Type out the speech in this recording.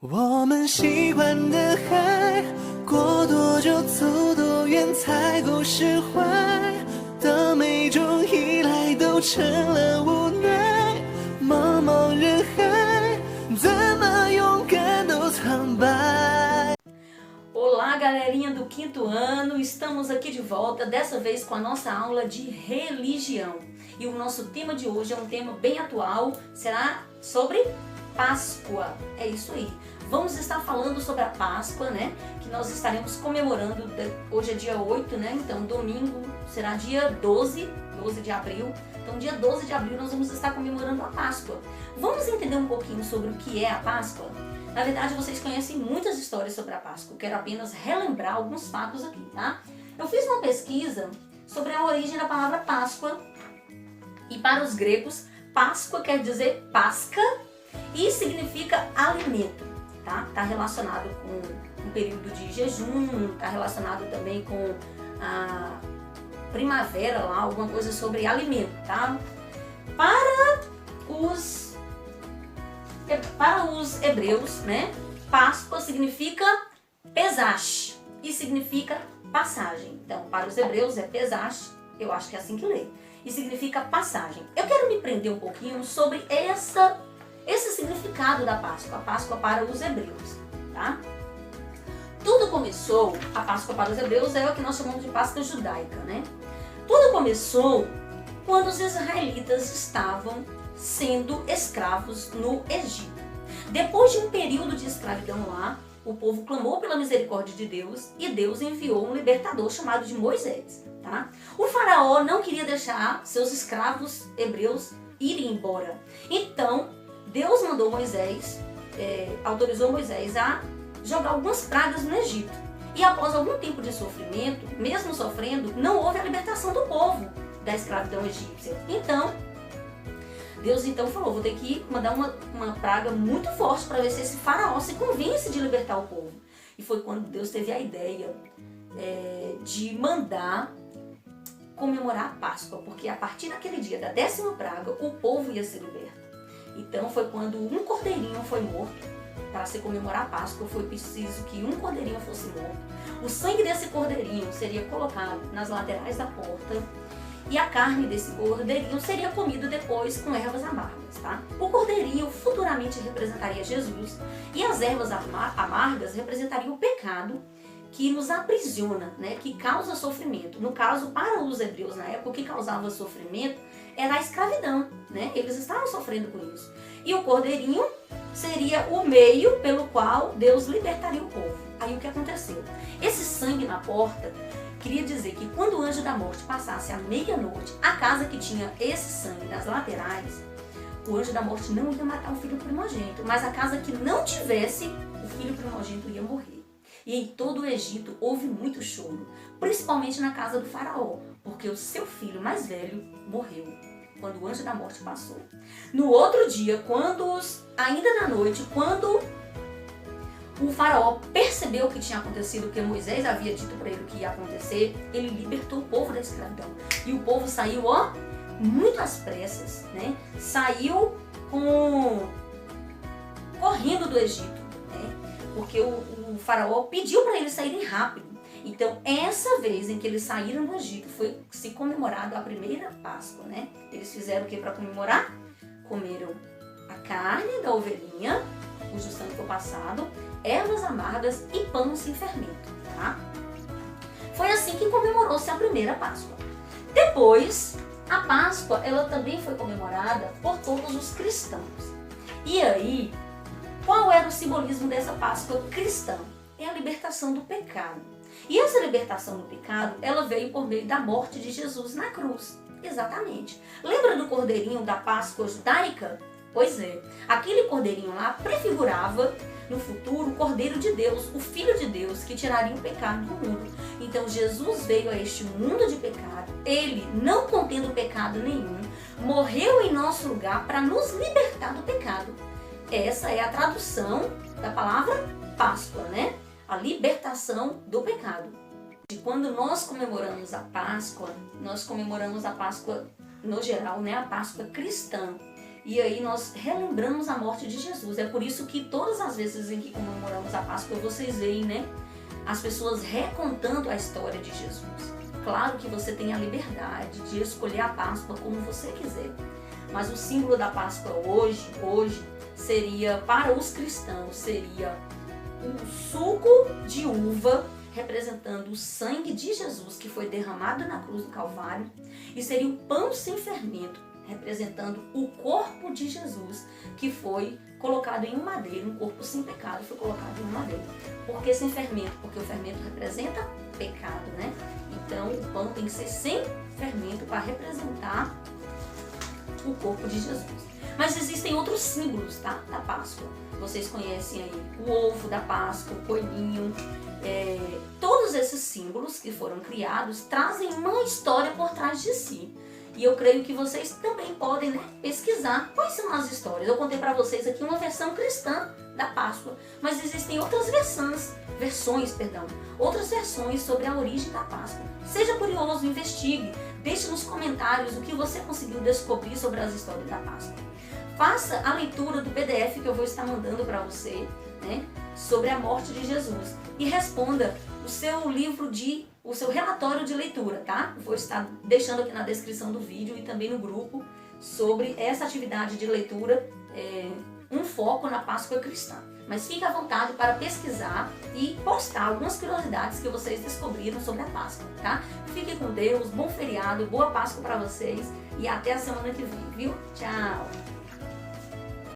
我们习惯的海，过多久走多远才够释怀？当每种依赖都成了无奈，茫茫人海，怎么勇敢都苍白。 Olá, galerinha do quinto ano, estamos aqui de volta, dessa vez com a nossa aula de religião. E o nosso tema de hoje é um tema bem atual, será sobre Páscoa. É isso aí. Vamos estar falando sobre a Páscoa, né? Que nós estaremos comemorando, hoje é dia 8, né? Então domingo será dia 12 de abril. Então dia 12 de abril nós vamos estar comemorando a Páscoa. Vamos entender um pouquinho sobre o que é a Páscoa? Na verdade, vocês conhecem muitas histórias sobre a Páscoa. Eu quero apenas relembrar alguns fatos aqui, tá? Eu fiz uma pesquisa sobre a origem da palavra Páscoa. E para os gregos, Páscoa quer dizer Pásca e significa alimento, tá? Está relacionado com um período de jejum, está relacionado também com a primavera lá, alguma coisa sobre alimento, tá? Para os hebreus, né, Páscoa significa Pesach e significa passagem. Então, para os hebreus é Pesach, eu acho que é assim que lê, e significa passagem. Eu quero me prender um pouquinho sobre esse significado da Páscoa, a Páscoa para os hebreus, tá? Tudo começou, a Páscoa para os hebreus é o que nós chamamos de Páscoa judaica, né? Tudo começou quando os israelitas estavam sendo escravos no Egito. Depois de um período de escravidão lá, o povo clamou pela misericórdia de Deus e Deus enviou um libertador chamado de Moisés, tá? O faraó não queria deixar seus escravos hebreus irem embora. Então, Deus mandou Moisés, autorizou Moisés a jogar algumas pragas no Egito. E após algum tempo de sofrimento, mesmo sofrendo, não houve a libertação do povo da escravidão egípcia. Então, Deus falou, vou ter que mandar uma praga muito forte para ver se esse faraó se convence de libertar o povo. E foi quando Deus teve a ideia de mandar comemorar a Páscoa, porque a partir daquele dia, da 10ª praga, o povo ia ser liberto. Então foi quando um cordeirinho foi morto. Para se comemorar a Páscoa foi preciso que um cordeirinho fosse morto. O sangue desse cordeirinho seria colocado nas laterais da porta e a carne desse cordeirinho seria comido depois com ervas amargas, tá? O cordeirinho futuramente representaria Jesus e as ervas amargas representariam o pecado que nos aprisiona, né? Que causa sofrimento. No caso, para os hebreus na época, o que causava sofrimento era a escravidão, né? Eles estavam sofrendo com isso. E o cordeirinho seria o meio pelo qual Deus libertaria o povo. Aí o que aconteceu? Esse sangue na porta queria dizer que quando o anjo da morte passasse à meia-noite, a casa que tinha esse sangue nas laterais, o anjo da morte não ia matar o filho primogênito, mas a casa que não tivesse, o filho primogênito ia morrer. E em todo o Egito houve muito choro, principalmente na casa do faraó, porque o seu filho mais velho morreu quando o anjo da morte passou. No outro dia, ainda na noite, quando o faraó percebeu o que tinha acontecido, o que Moisés havia dito para ele que ia acontecer, ele libertou o povo da escravidão. E o povo saiu, muito às pressas, né? Saiu correndo do Egito, né? Porque o faraó pediu para eles saírem rápido. Então, essa vez em que eles saíram do Egito, foi se comemorado a primeira Páscoa, né? Eles fizeram o que para comemorar? Comeram a carne da ovelhinha, cujo sangue foi passado, ervas amargas e pão sem fermento, tá? Foi assim que comemorou-se a primeira Páscoa. Depois, a Páscoa, ela também foi comemorada por todos os cristãos. E aí, qual era o simbolismo dessa Páscoa cristã? É a libertação do pecado. E essa libertação do pecado, ela veio por meio da morte de Jesus na cruz. Exatamente. Lembra do cordeirinho da Páscoa judaica? Pois é, aquele cordeirinho lá prefigurava no futuro o Cordeiro de Deus, o Filho de Deus, que tiraria o pecado do mundo. Então Jesus veio a este mundo de pecado, ele, não contendo pecado nenhum, morreu em nosso lugar para nos libertar do pecado. Essa é a tradução da palavra Páscoa, né? A libertação do pecado. E quando nós comemoramos a Páscoa, nós comemoramos a Páscoa no geral, né? A Páscoa cristã. E aí nós relembramos a morte de Jesus. É por isso que todas as vezes em que comemoramos a Páscoa, vocês veem, né, as pessoas recontando a história de Jesus. Claro que você tem a liberdade de escolher a Páscoa como você quiser. Mas o símbolo da Páscoa hoje seria, para os cristãos, seria um suco de uva representando o sangue de Jesus que foi derramado na cruz do Calvário, e seria o pão sem fermento representando o corpo de Jesus que foi colocado em um madeiro, um corpo sem pecado foi colocado em um madeiro. Por que sem fermento? Porque o fermento representa pecado, né? Então o pão tem que ser sem fermento para representar o corpo de Jesus. Mas existem outros símbolos, tá, da Páscoa. Vocês conhecem aí o ovo da Páscoa, o coelhinho. Todos esses símbolos que foram criados trazem uma história por trás de si. E eu creio que vocês também podem, né, pesquisar quais são as histórias. Eu contei para vocês aqui uma versão cristã da Páscoa, mas existem outras outras versões sobre a origem da Páscoa. Seja curioso, investigue, deixe nos comentários o que você conseguiu descobrir sobre as histórias da Páscoa. Faça a leitura do PDF que eu vou estar mandando para você, né, sobre a morte de Jesus, e responda o seu relatório de leitura, tá? Vou estar deixando aqui na descrição do vídeo e também no grupo sobre essa atividade de leitura, um foco na Páscoa cristã. Mas fique à vontade para pesquisar e postar algumas curiosidades que vocês descobriram sobre a Páscoa, tá? Fique com Deus, bom feriado, boa Páscoa para vocês e até a semana que vem, viu? Tchau!